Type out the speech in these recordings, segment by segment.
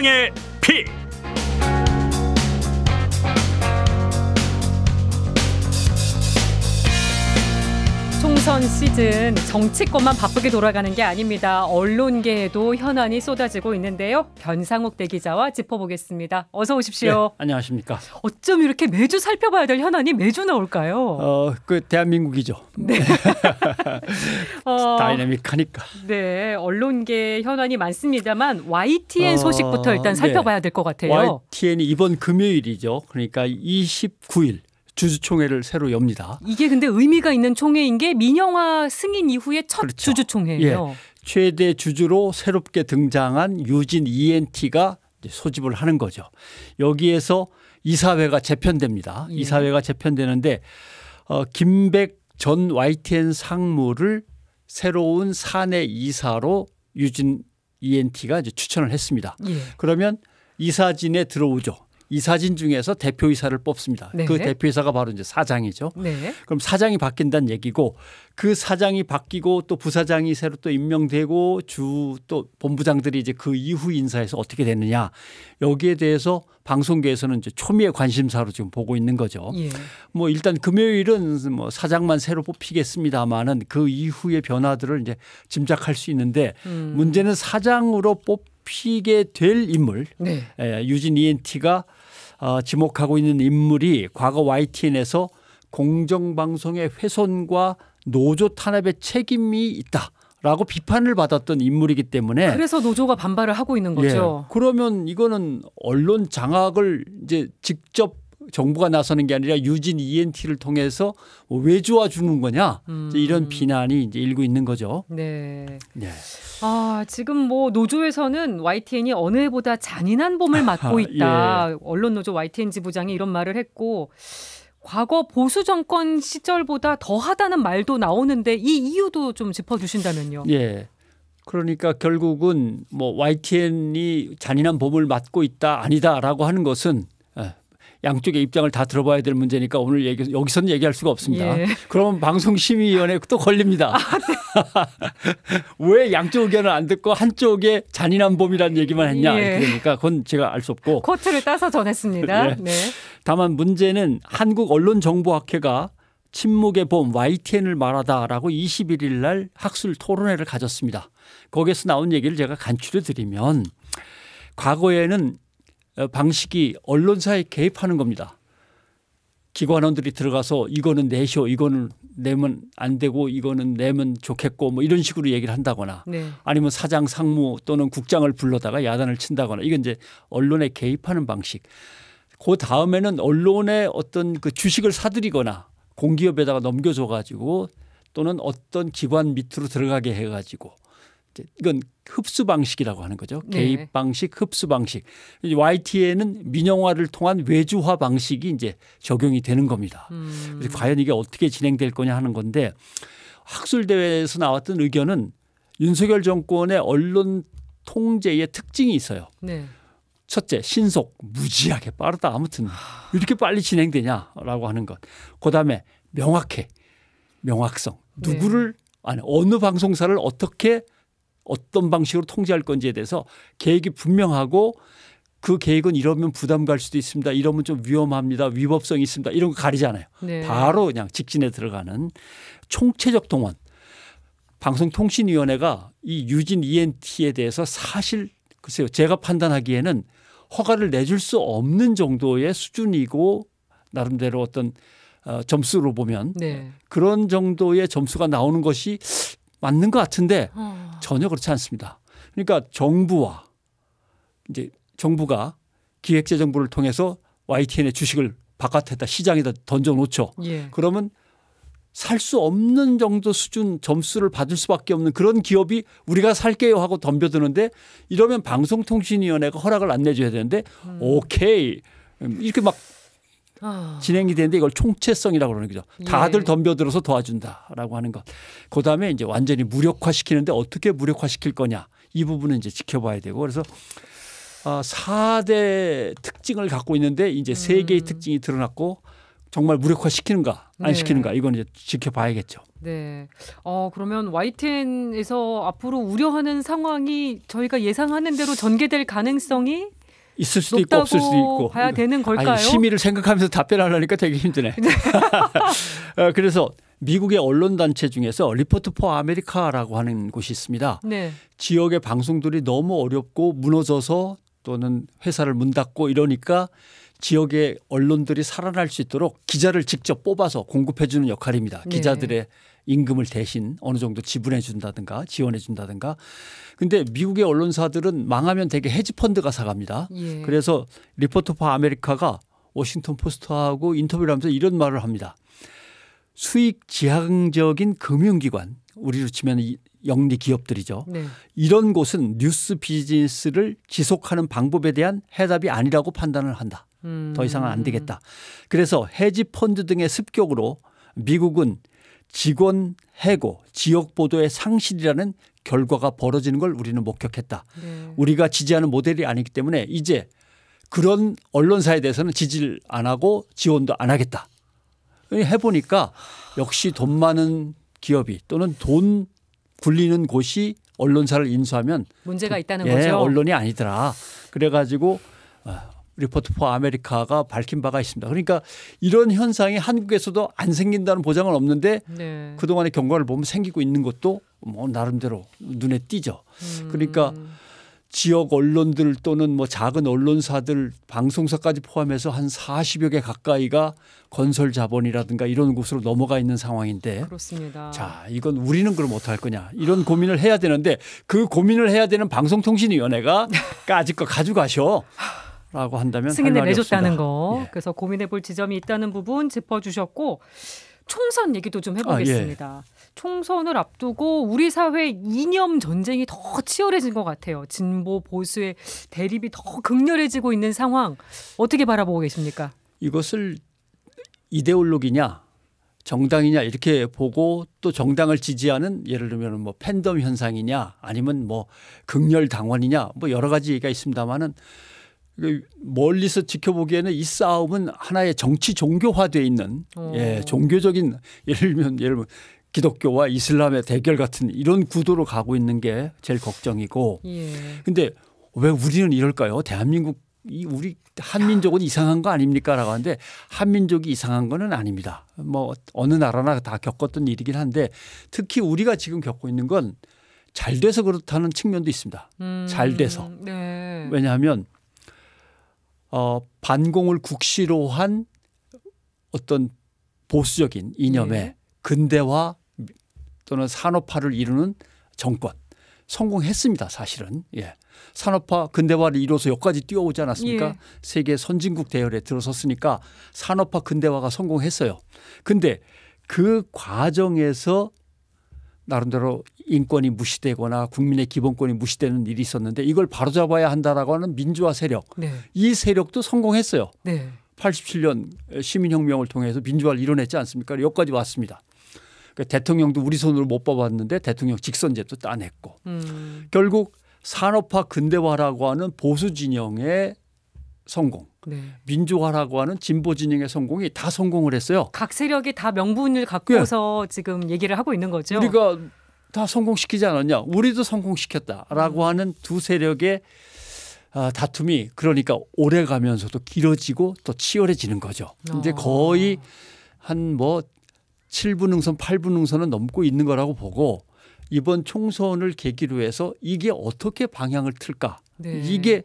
최강의 피. 총선 시즌 정치권만 바쁘게 돌아가는 게 아닙니다. 언론계에도 현안이 쏟아지고 있는데요. 변상욱 대기자와 짚어보겠습니다. 어서 오십시오. 네, 안녕하십니까. 어쩜 이렇게 매주 살펴봐야 될 현안이 매주 나올까요? 그 대한민국이죠. 네. 다이내믹하니까. 네, 언론계 현안이 많습니다만 YTN 소식부터 일단 살펴봐야 될 것 같아요. YTN이 이번 금요일이죠. 그러니까 29일. 주주총회를 새로 엽니다. 이게 근데 의미가 있는 총회인 게 민영화 승인 이후에 첫 그렇죠. 주주총회예요. 예, 최대 주주로 새롭게 등장한 유진 ENT가 소집을 하는 거죠. 여기에서 이사회가 재편됩니다. 예. 이사회가 재편되는데 김백 전 YTN 상무를 새로운 사내 이사로 유진 ENT가 이제 추천을 했습니다. 예. 그러면 이사진에 들어오죠. 이사진 중에서 대표이사를 뽑습니다. 네. 그 대표이사가 바로 이제 사장이죠. 네. 그럼 사장이 바뀐다는 얘기고 그 사장이 바뀌고 또 부사장이 새로 또 임명되고 또 본부장들이 이제 그 이후 인사에서 어떻게 되느냐 여기에 대해서 방송계에서는 이제 초미의 관심사로 지금 보고 있는 거죠. 예. 뭐 일단 금요일은 뭐 사장만 새로 뽑히겠습니다만은 그 이후의 변화들을 이제 짐작할 수 있는데 문제는 사장으로 뽑히게 될 인물 네. 유진 ENT가 지목하고 있는 인물이 과거 YTN에서 공정방송의 훼손과 노조 탄압의 책임이 있다라고 비판을 받았던 인물이기 때문에 그래서 노조가 반발을 하고 있는 거죠. 예, 그러면 이거는 언론 장악을 이제 직접 정부가 나서는 게 아니라 유진 ENT를 통해서 외주화 주는 거냐 이런 비난이 이제 일고 있는 거죠. 네. 네. 지금 뭐 노조에서는 YTN이 어느 해보다 잔인한 봄을 맞고 있다. 예. 언론 노조 YTN 지부장이 이런 말을 했고 과거 보수 정권 시절보다 더하다는 말도 나오는데 이 이유도 좀 짚어주신다면요. 예. 그러니까 결국은 뭐 YTN이 잔인한 봄을 맞고 있다 아니다라고 하는 것은 양쪽의 입장을 다 들어봐야 될 문제니까 오늘 여기서는 얘기할 수가 없습니다. 예. 그러면 방송심의위원회 또 걸립니다. 왜 양쪽 의견을 안 듣고 한쪽에 잔인한 봄이라는 얘기만 했냐. 예. 그러니까 그건 제가 알 수 없고. 코트를 따서 전했습니다. 네. 네. 다만 문제는 한국언론정보학회가 침묵의 봄 YTN을 말하다라고 21일 날 학술 토론회를 가졌습니다. 거기에서 나온 얘기를 제가 간추려 드리면 과거에는 방식이 언론사에 개입하는 겁니다. 기관원들이 들어가서 이거는 내쇼, 이거는 내면 안 되고 이거는 내면 좋겠고 뭐 이런 식으로 얘기를 한다거나 네. 아니면 사장, 상무 또는 국장을 불러다가 야단을 친다거나 이건 이제 언론에 개입하는 방식. 그 다음에는 언론의 어떤 그 주식을 사들이거나 공기업에다가 넘겨줘 가지고 또는 어떤 기관 밑으로 들어가게 해 가지고 이건 흡수 방식이라고 하는 거죠. 네. 개입 방식, 흡수 방식. YTN은 민영화를 통한 외주화 방식이 이제 적용이 되는 겁니다. 그래서 과연 이게 어떻게 진행될 거냐 하는 건데 학술 대회에서 나왔던 의견은 윤석열 정권의 언론 통제의 특징이 있어요. 네. 첫째, 신속, 무지하게 빠르다. 아무튼 이렇게 빨리 진행되냐라고 하는 것. 그다음에 명확해, 명확성. 누구를 아니 어느 방송사를 어떤 방식으로 통제할 건지에 대해서 계획이 분명하고 그 계획은 이러면 부담 갈 수도 있습니다. 이러면 좀 위험합니다. 위법성이 있습니다. 이런 거 가리잖아요. 네. 바로 그냥 직진에 들어가는 총체적 동원. 방송통신위원회가 이 유진 ENT에 대해서 사실 글쎄요. 제가 판단하기에는 허가를 내줄 수 없는 정도의 수준이고 나름대로 어떤 점수로 보면 그런 정도의 점수가 나오는 것이 맞는 것 같은데 전혀 그렇지 않습니다. 그러니까 정부와 이제 정부가 기획재정부를 통해서 YTN의 주식을 바깥에다 시장에다 던져놓죠. 예. 그러면 살 수 없는 정도 수준 점수를 받을 수밖에 없는 그런 기업이 우리가 살게요 하고 덤벼드는데 이러면 방송통신위원회가 허락을 안 내줘야 되는데 오케이 이렇게 막 진행이 되는데 이걸 총체성이라고 그러는 거죠. 다들 덤벼들어서 도와준다라고 하는 것. 그다음에 이제 완전히 무력화시키는데 어떻게 무력화시킬 거냐. 이 부분은 이제 지켜봐야 되고 그래서 4대 특징을 갖고 있는데 이제 3개의 특징이 드러났고 정말 무력화시키는가 안 네. 시키는가 이건 이제 지켜봐야겠죠. 네. 그러면 YTN에서 앞으로 우려하는 상황이 저희가 예상하는 대로 전개될 가능성이 있을 수도 있고 없을 수도 있고 봐야 되는 걸까요? 아니, 심의를 생각하면서 답변하려니까 되게 힘드네. 그래서 미국의 언론단체 중에서 리포트 포 아메리카라고 하는 곳이 있습니다. 네. 지역의 방송들이 너무 어렵고 무너져서 또는 회사를 문 닫고 이러니까 지역의 언론들이 살아날 수 있도록 기자를 직접 뽑아서 공급해 주는 역할입니다. 네. 기자들의 임금을 대신 어느 정도 지불해 준다든가 지원해 준다든가. 근데 미국의 언론사들은 망하면 되게 헤지펀드가 사갑니다. 예. 그래서 리포터 포 아메리카가 워싱턴 포스트하고 인터뷰를 하면서 이런 말을 합니다. 수익 지향적인 금융기관, 우리로 치면 영리 기업들이죠. 네. 이런 곳은 뉴스 비즈니스를 지속하는 방법에 대한 해답이 아니라고 판단을 한다. 더 이상은 안 되겠다. 그래서 헤지펀드 등의 습격으로 미국은 직원 해고, 지역 보도의 상실이라는 결과가 벌어지는 걸 우리는 목격했다. 네. 우리가 지지하는 모델이 아니기 때문에 이제 그런 언론사에 대해서는 지지를 안 하고 지원도 안 하겠다. 해보니까 역시 돈 많은 기업이 또는 돈 굴리는 곳이 언론사를 인수하면 문제가 있다는 거죠. 언론이 아니더라. 그래가지고 리포트 포 아메리카가 밝힌 바가 있습니다. 그러니까 이런 현상이 한국에서도 안 생긴다는 보장은 없는데 네. 그동안의 경과를 보면 생기고 있는 것도 뭐 나름대로 눈에 띄죠. 그러니까 지역 언론들 또는 뭐 작은 언론사들 방송사까지 포함해서 한 40여 개 가까이가 건설 자본이라든가 이런 곳으로 넘어가 있는 상황인데 그렇습니다. 자, 이건 우리는 그럼 어떡할 거냐 이런 고민을 해야 되는데 그 고민을 해야 되는 방송통신위원회가 까짓 거 가져가셔. 라고 한다면 승인을 내줬다는 없습니다. 거. 예. 그래서 고민해 볼 지점이 있다는 부분 짚어주셨고 총선 얘기도 좀 해보겠습니다. 총선을 앞두고 우리 사회 이념 전쟁이 더 치열해진 것 같아요. 진보 보수의 대립이 더 극렬해지고 있는 상황 어떻게 바라보고 계십니까? 이것을 이데올로기냐 정당이냐 이렇게 보고 또 정당을 지지하는 예를 들면 뭐 팬덤 현상이냐 아니면 뭐 극렬 당원이냐 뭐 여러 가지 얘기가 있습니다만은 멀리서 지켜보기에는 이 싸움은 하나의 정치 종교화되어 있는 종교적인 예를 들면 기독교와 이슬람의 대결 같은 이런 구도로 가고 있는 게 제일 걱정이고 그런데 왜 우리는 이럴까요? 대한민국 우리 한민족은 이상한 거 아닙니까? 라고 하는데 한민족이 이상한 거는 아닙니다. 뭐 어느 나라나 다 겪었던 일이긴 한데 특히 우리가 지금 겪고 있는 건 잘 돼서 그렇다는 측면도 있습니다. 잘 돼서. 네. 왜냐하면 반공을 국시로 한 어떤 보수적인 이념의 근대화 또는 산업화를 이루는 정권 성공했습니다. 사실은. 예. 산업화 근대화를 이뤄서 여기까지 뛰어오지 않았습니까? 예. 세계 선진국 대열에 들어섰으니까 산업화 근대화가 성공했어요. 근데 그 과정에서 나름대로 인권이 무시되거나 국민의 기본권이 무시되는 일이 있었는데 이걸 바로잡아야 한다라고 하는 민주화 세력. 이 세력도 성공했어요. 87년 시민혁명을 통해서 민주화를 이뤄냈지 않습니까? 여기까지 왔습니다. 그러니까 대통령도 우리 손으로 못 뽑았는데 대통령 직선제도 따냈고 결국 산업화 근대화라고 하는 보수 진영의 성공, 민주화라고 하는 진보 진영의 성공이 다 성공을 했어요. 각 세력이 다 명분을 갖고서 지금 얘기를 하고 있는 거죠. 우리가 다 성공시키지 않았냐. 우리도 성공시켰다라고 하는 두 세력의 다툼이 그러니까 오래 가면서도 길어지고 또 치열해지는 거죠. 이제 거의 한 뭐 7분 능선, 8분 능선은 넘고 있는 거라고 보고 이번 총선을 계기로 해서 이게 어떻게 방향을 틀까. 이게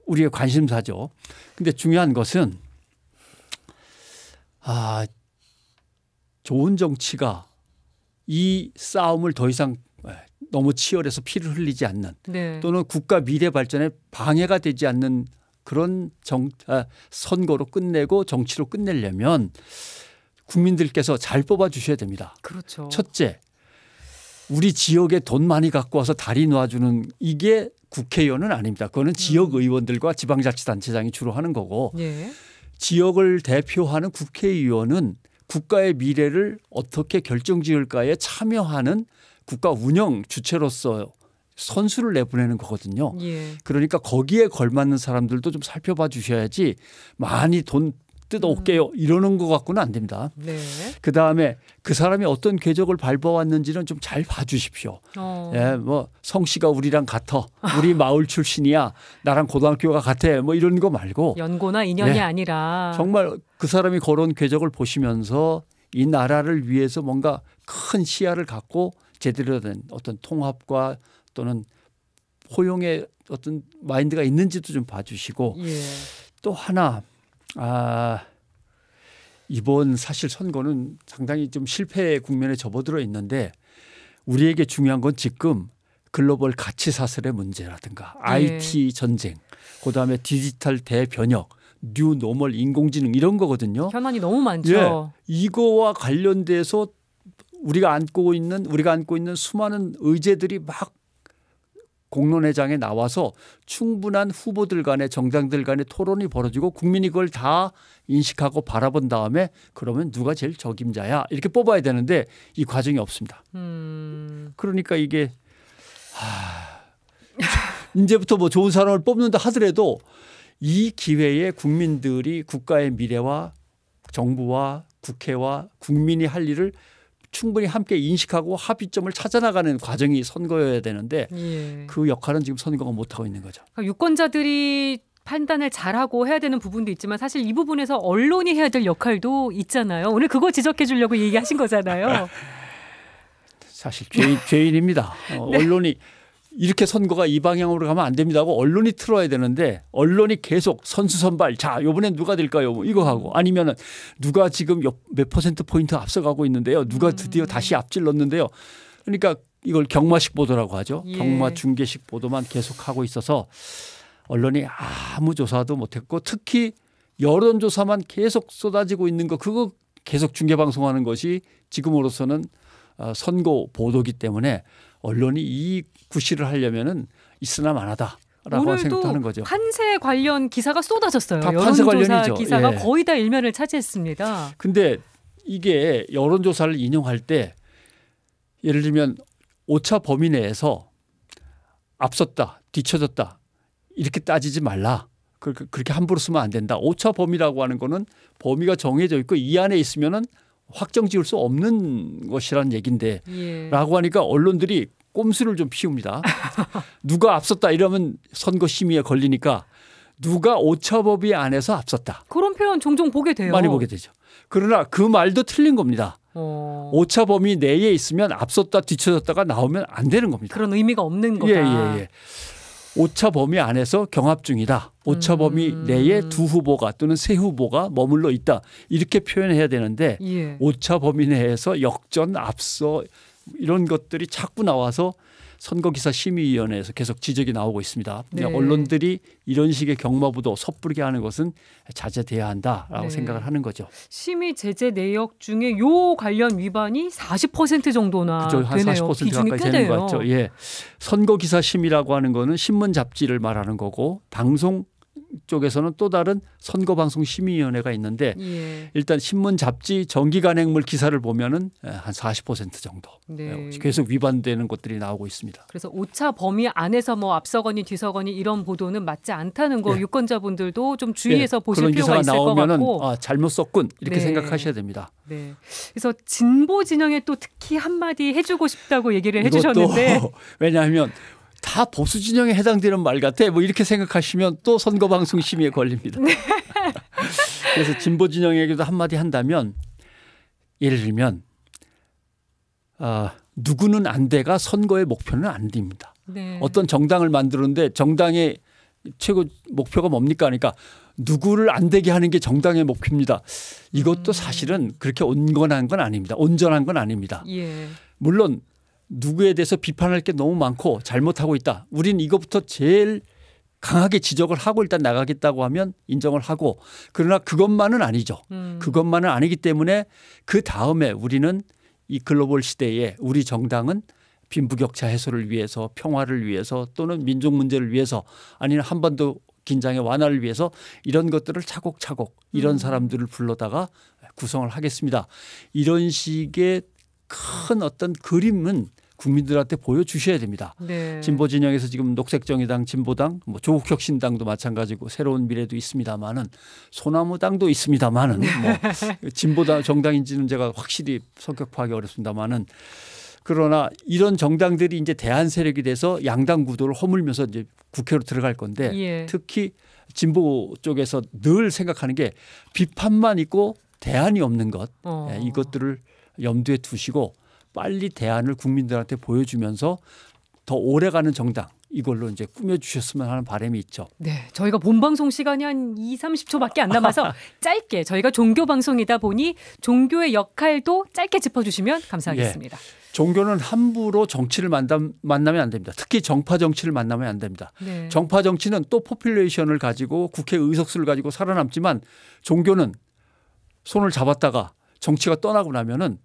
우리의 관심사죠. 근데 중요한 것은 좋은 정치가 이 싸움을 더 이상 너무 치열해서 피를 흘리지 않는 또는 국가 미래 발전에 방해가 되지 않는 그런 선거로 끝내고 정치로 끝내려면 국민들께서 잘 뽑아 주셔야 됩니다. 그렇죠. 첫째, 우리 지역에 돈 많이 갖고 와서 다리 놔주는 이게 국회의원은 아닙니다. 그거는 지역 의원들과 지방자치단체장이 주로 하는 거고 지역을 대표하는 국회의원은 국가의 미래를 어떻게 결정지을까에 참여하는 국가 운영 주체로서 선수를 내보내는 거거든요. 그러니까 거기에 걸맞는 사람들도 좀 살펴봐 주셔야지 많이 돈 뜯어올게요. 이러는 것 갖고는 안 됩니다. 네. 그다음에 그 사람이 어떤 궤적을 밟아왔는지는 좀 잘 봐주십시오. 예, 뭐 성씨가 우리랑 같아. 우리 마을 출신이야. 나랑 고등학교가 같아. 뭐 이런 거 말고. 연고나 인연이 네. 아니라. 정말 그 사람이 걸어온 궤적을 보시면서 이 나라를 위해서 뭔가 큰 시야를 갖고 제대로 된 어떤 통합과 또는 포용의 어떤 마인드가 있는지도 좀 봐주시고 예. 또 하나 이번 사실 선거는 상당히 좀 실패 국면에 접어들어 있는데 우리에게 중요한 건 지금 글로벌 가치 사슬의 문제라든가 IT 전쟁, 그다음에 디지털 대변혁, 뉴 노멀 인공지능 이런 거거든요. 현안이 너무 많죠. 예, 이거와 관련돼서 우리가 안고 있는 수많은 의제들이 막 공론회장에 나와서 충분한 후보들 간의 정당들 간의 토론이 벌어지고 국민이 그걸 다 인식하고 바라본 다음에 그러면 누가 제일 적임자야 이렇게 뽑아야 되는데 이 과정이 없습니다. 그러니까 이게 이제부터 뭐 좋은 사람을 뽑는다 하더라도 이 기회에 국민들이 국가의 미래와 정부와 국회와 국민이 할 일을 충분히 함께 인식하고 합의점을 찾아나가는 과정이 선거여야 되는데 그 역할은 지금 선거가 못하고 있는 거죠. 그러니까 유권자들이 판단을 잘하고 해야 되는 부분도 있지만 사실 이 부분에서 언론이 해야 될 역할도 있잖아요. 오늘 그거 지적해 주려고 얘기하신 거잖아요. 사실 죄인입니다. 네. 언론이 이렇게 선거가 이 방향으로 가면 안 됩니다 하고 언론이 틀어야 되는데 언론이 계속 선수 선발 자 이번엔 누가 될까요 뭐 이거 하고 아니면은 누가 지금 몇 퍼센트 포인트 앞서가고 있는데요. 누가 드디어 다시 앞질렀는데요. 그러니까 이걸 경마식 보도라고 하죠. 경마 중계식 보도만 계속하고 있어서 언론이 아무 조사도 못했고 특히 여론조사만 계속 쏟아지고 있는 거 그거 계속 중계방송하는 것이 지금으로서는 선거 보도기 때문에 언론이 이 구실을 하려면은 있으나 마나다라고 생각하는 거죠. 판세 관련 기사가 쏟아졌어요. 다 판세 관련이죠. 기사가 거의 다 일면을 차지했습니다. 근데 이게 여론조사를 인용할 때 예를 들면 오차 범위 내에서 앞섰다, 뒤쳐졌다 이렇게 따지지 말라. 그렇게 함부로 쓰면 안 된다. 오차 범위라고 하는 거는 범위가 정해져 있고 이 안에 있으면은 확정 지을 수 없는 것이라는 얘기인데 라고 하니까 언론들이 꼼수를 좀 피웁니다. 누가 앞섰다 이러면 선거 심의에 걸리니까 누가 오차 범위 안에서 앞섰다. 그런 표현 종종 보게 돼요. 많이 보게 되죠. 그러나 그 말도 틀린 겁니다. 오차 범위 내에 있으면 앞섰다 뒤쳐졌다가 나오면 안 되는 겁니다. 그런 의미가 없는 거다. 예. 오차 범위 안에서 경합 중이다. 오차 범위 내에 두 후보가 또는 세 후보가 머물러 있다. 이렇게 표현해야 되는데 오차 범위 내에서 역전, 앞서 이런 것들이 자꾸 나와서 선거기사 심의위원회에서 계속 지적이 나오고 있습니다. 언론들이 이런 식의 경마보도 섣부르게 하는 것은 자제돼야 한다라고 생각을 하는 거죠. 심의 제재 내역 중에 요 관련 위반이 40% 정도나 그렇죠. 한 되네요. 40% 비중이 가까이 꽤 되는 돼요. 것 같죠. 예. 선거기사 심의라고 하는 거는 신문 잡지를 말하는 거고 방송 쪽에서는 또 다른 선거방송심의위원회가 있는데 일단 신문 잡지 정기간행물 기사를 보면은 한 40% 정도 계속 위반되는 것들이 나오고 있습니다. 그래서 오차 범위 안에서 뭐 앞서거니 뒤서거니 이런 보도는 맞지 않다는 거 유권자분들도 좀 주의해서 보실 필요가 있을 것 같고 잘못 썼군 이렇게 생각하셔야 됩니다. 그래서 진보 진영에 또 특히 한마디 해주고 싶다고 얘기를 해주셨는데 왜냐하면 다 보수 진영에 해당되는 말 같아. 뭐 이렇게 생각하시면 또 선거방송 심의에 걸립니다. 그래서 진보 진영에게도 한마디 한다면 예를 들면 누구는 안 돼가 선거의 목표는 안 됩니다. 어떤 정당을 만드는데 정당의 최고 목표가 뭡니까? 그러니까 누구를 안 되게 하는 게 정당의 목표입니다. 이것도 사실은 그렇게 온건한 건 아닙니다. 온전한 건 아닙니다. 물론 누구에 대해서 비판할 게 너무 많고 잘못하고 있다. 우린 이것부터 제일 강하게 지적을 하고 일단 나가겠다고 하면 인정을 하고 그러나 그것만은 아니죠. 그것만은 아니기 때문에 그 다음에 우리는 이 글로벌 시대에 우리 정당은 빈부격차 해소를 위해서 평화를 위해서 또는 민족 문제를 위해서 아니면 한반도 긴장의 완화를 위해서 이런 것들을 차곡차곡 이런 사람들을 불러다가 구성을 하겠습니다. 이런 식의 큰 어떤 그림은 국민들한테 보여주셔야 됩니다. 네. 진보 진영에서 지금 녹색정의당, 진보당, 뭐 조국혁신당도 마찬가지고 새로운 미래도 있습니다만은 소나무당도 있습니다만은 뭐 진보당 정당인지는 제가 확실히 성격 파악이 어렵습니다만은 그러나 이런 정당들이 이제 대안 세력이 돼서 양당 구도를 허물면서 이제 국회로 들어갈 건데 예. 특히 진보 쪽에서 늘 생각하는 게 비판만 있고 대안이 없는 것 이것들을 염두에 두시고 빨리 대안을 국민들한테 보여주면서 더 오래가는 정당 이걸로 이제 꾸며주셨으면 하는 바람이 있죠. 네, 저희가 본방송 시간이 한 2~30초밖에 안 남아서 짧게 저희가 종교 방송이다 보니 종교의 역할도 짧게 짚어주시면 감사하겠습니다. 예. 종교는 함부로 정치를 만나면 안 됩니다. 특히 정파 정치를 만나면 안 됩니다. 네. 정파 정치는 또 포퓰레이션을 가지고 국회 의석수를 가지고 살아남지만 종교는 손을 잡았다가 정치가 떠나고 나면은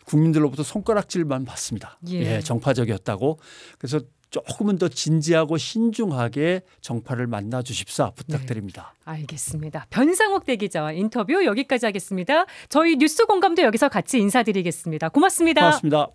국민들로부터 손가락질만 받습니다. 예, 정파적이었다고. 그래서 조금은 더 진지하고 신중하게 정파를 만나 주십사 부탁드립니다. 네, 알겠습니다. 변상욱 대기자와 인터뷰 여기까지 하겠습니다. 저희 뉴스 공감도 여기서 같이 인사드리겠습니다. 고맙습니다. 고맙습니다.